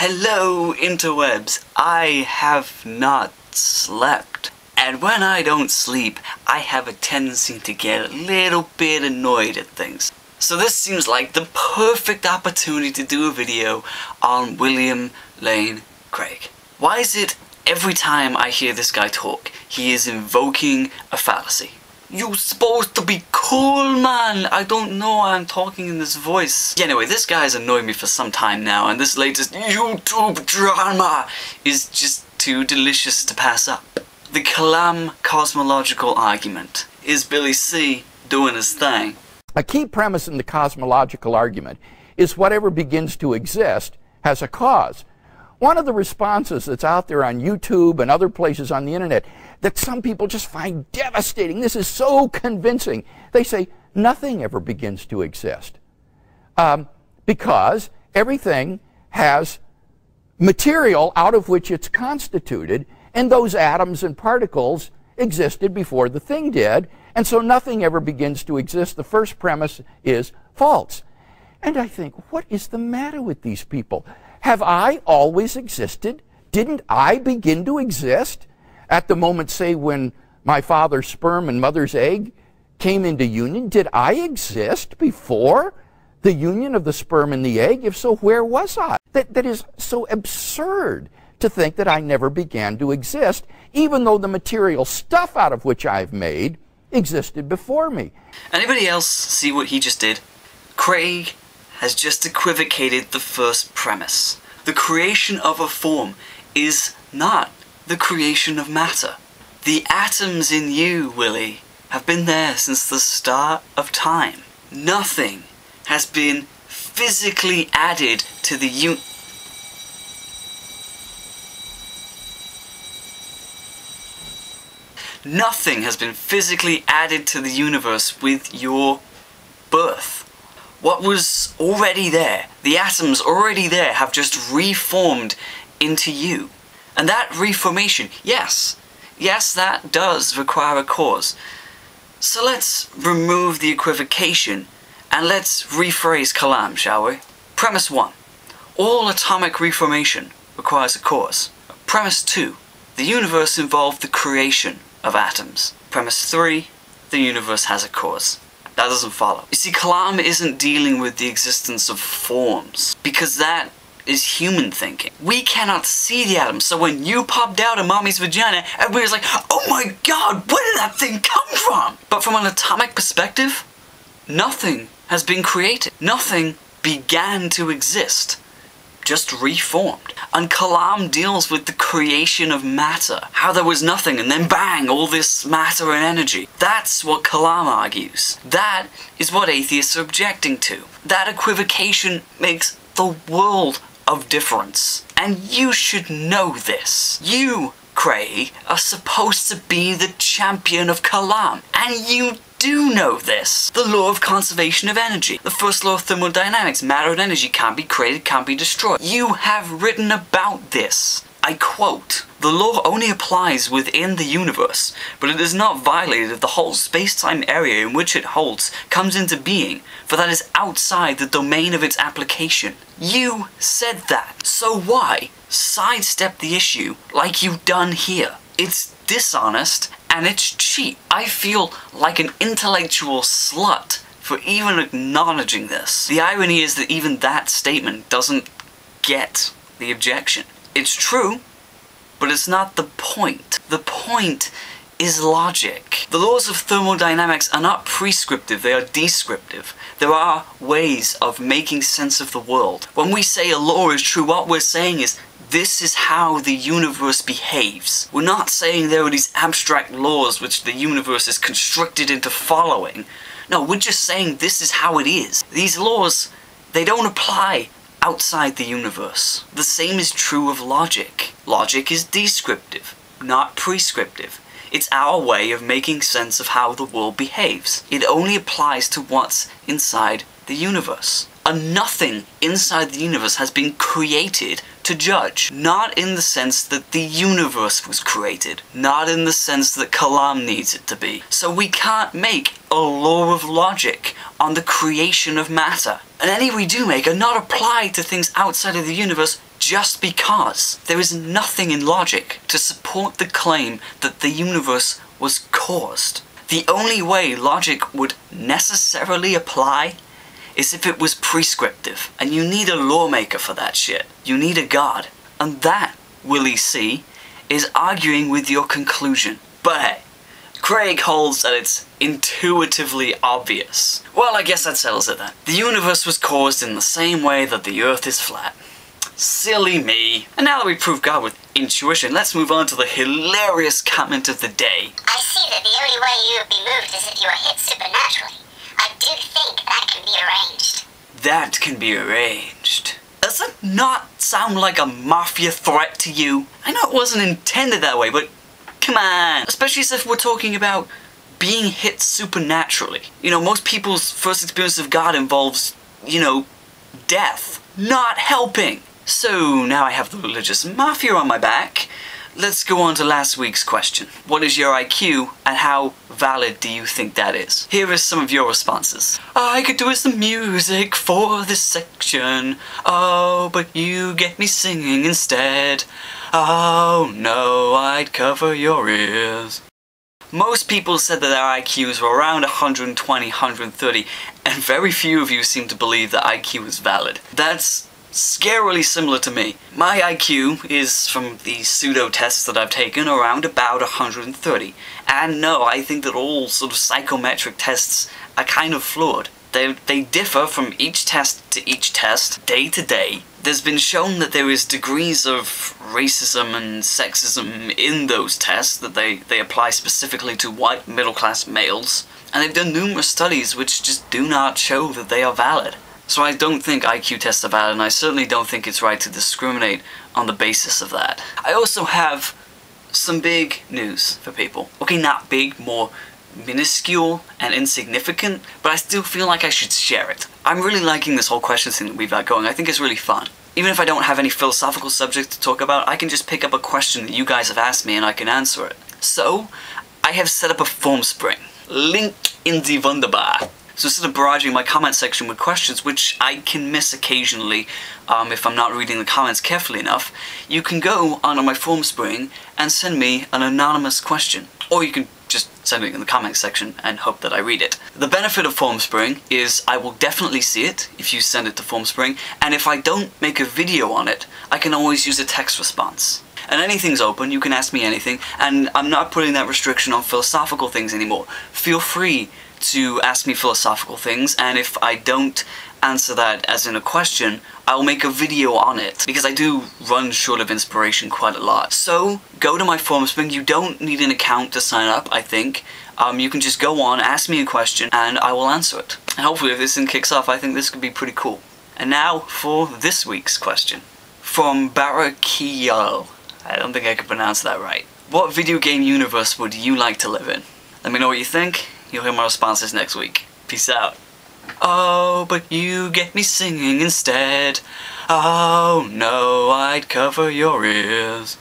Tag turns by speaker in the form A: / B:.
A: Hello, interwebs. I have not slept. And when I don't sleep, I have a tendency to get a little bit annoyed at things. So this seems like the perfect opportunity to do a video on William Lane Craig. Why is it every time I hear this guy talk, he is invoking a fallacy? You're supposed to be cool, man! I don't know why I'm talking in this voice. Yeah, anyway, this guy has annoyed me for some time now, and this latest YouTube drama is just too delicious to pass up. The Kalam cosmological argument. Is Billy C doing his thing?
B: A key premise in the cosmological argument is whatever begins to exist has a cause. One of the responses that's out there on YouTube and other places on the internet that some people just find devastating, this is so convincing, they say nothing ever begins to exist. Because everything has material out of which it's constituted, and those atoms and particles existed before the thing did, and so nothing ever begins to exist. The first premise is false. And I think, what is the matter with these people? Have I always existed? Didn't I begin to exist at the moment, say, when my father's sperm and mother's egg came into union? Did I exist before the union of the sperm and the egg? If so, where was I? That is so absurd to think that I never began to exist, even though the material stuff out of which I've made existed before me.
A: Anybody else see what he just did? Craig has just equivocated the first premise. The creation of a form is not the creation of matter. The atoms in you, Willie, have been there since the start of time. Nothing has been physically added to the Nothing has been physically added to the universe with your birth. What was already there, the atoms already there, have just reformed into you. And that reformation, yes, that does require a cause. So let's remove the equivocation and let's rephrase Kalam, shall we? Premise 1. All atomic reformation requires a cause. Premise 2. The universe involved the creation of atoms. Premise 3. The universe has a cause. That doesn't follow. You see, Kalam isn't dealing with the existence of forms, because that is human thinking. We cannot see the atoms, so when you popped out of mommy's vagina, everybody's like, oh my god, where did that thing come from? But from an atomic perspective, nothing has been created. Nothing began to exist. Just reformed. And Kalam deals with the creation of matter. How there was nothing and then bang, all this matter and energy. That's what Kalam argues. That is what atheists are objecting to. That equivocation makes the world of difference. And you should know this. You, Craig, are supposed to be the champion of Kalam. And you do know this. The law of conservation of energy. The first law of thermodynamics. Matter and energy can't be created, can't be destroyed. You have written about this. I quote, "The law only applies within the universe, but it is not violated if the whole space-time area in which it holds comes into being, for that is outside the domain of its application." You said that. So why sidestep the issue like you've done here? It's dishonest and it's cheap. I feel like an intellectual slut for even acknowledging this. The irony is that even that statement doesn't get the objection. It's true, but it's not the point. The point is logic. The laws of thermodynamics are not prescriptive, they are descriptive. There are ways of making sense of the world. When we say a law is true, what we're saying is this is how the universe behaves. We're not saying there are these abstract laws which the universe is constricted into following. No, we're just saying this is how it is. These laws, they don't apply outside the universe. The same is true of logic. Logic is descriptive, not prescriptive. It's our way of making sense of how the world behaves. It only applies to what's inside the universe. A nothing inside the universe has been created to judge. Not in the sense that the universe was created. Not in the sense that Kalam needs it to be. So we can't make a law of logic on the creation of matter. And any we do make are not applied to things outside of the universe just because there is nothing in logic to support the claim that the universe was caused. The only way logic would necessarily apply is if it was prescriptive, and you need a lawmaker for that shit. You need a god. And that, Willie C., is arguing with your conclusion. But hey, Craig holds that it's intuitively obvious. Well, I guess that settles it then. The universe was caused in the same way that the Earth is flat. Silly me. And now that we've proved God with intuition, let's move on to the hilarious comment of the day.
C: I see that the only way you would be moved is if you were hit supernaturally. I do think that can be arranged.
A: That can be arranged. Does it not sound like a mafia threat to you? I know it wasn't intended that way, but come on. Especially if we're talking about being hit supernaturally. You know, most people's first experience of God involves, death. Not helping. So now I have the religious mafia on my back. Let's go on to last week's question. What is your IQ, and how valid do you think that is? Here is some of your responses. I could do some music for this section. Oh, but you get me singing instead. Oh no, I'd cover your ears. Most people said that their IQs were around 120, 130, and very few of you seem to believe that IQ is valid. That's scarily similar to me. My IQ is, from the pseudo-tests that I've taken, around about 130. And no, I think that all sort of psychometric tests are kind of flawed. They differ from each test to each test, day to day. There's been shown that there is degrees of racism and sexism in those tests, that they apply specifically to white middle-class males. And they've done numerous studies which just do not show that they are valid. So I don't think IQ tests are valid, and I certainly don't think it's right to discriminate on the basis of that. I also have some big news for people. Okay, not big, more minuscule and insignificant, but I still feel like I should share it. I'm really liking this whole question thing that we've got going. I think it's really fun. Even if I don't have any philosophical subject to talk about, I can just pick up a question that you guys have asked me and I can answer it. So, I have set up a Formspring. Link in the Wunderbar. So instead of barraging my comment section with questions, which I can miss occasionally if I'm not reading the comments carefully enough, you can go onto my Formspring and send me an anonymous question. Or you can just send it in the comment section and hope that I read it. The benefit of Formspring is I will definitely see it if you send it to Formspring, and if I don't make a video on it, I can always use a text response. And anything's open, you can ask me anything, and I'm not putting that restriction on philosophical things anymore. Feel free to ask me philosophical things, and if I don't answer that as in a question, I'll make a video on it, because I do run short of inspiration quite a lot. So, go to my Formspring. You don't need an account to sign up, I think. You can just go on, ask me a question, and I will answer it. And hopefully if this thing kicks off, I think this could be pretty cool. And now for this week's question. From Barakiyal. I don't think I could pronounce that right. What video game universe would you like to live in? Let me know what you think. You'll hear my responses next week. Peace out. Oh, but you get me singing instead. Oh no, I'd cover your ears.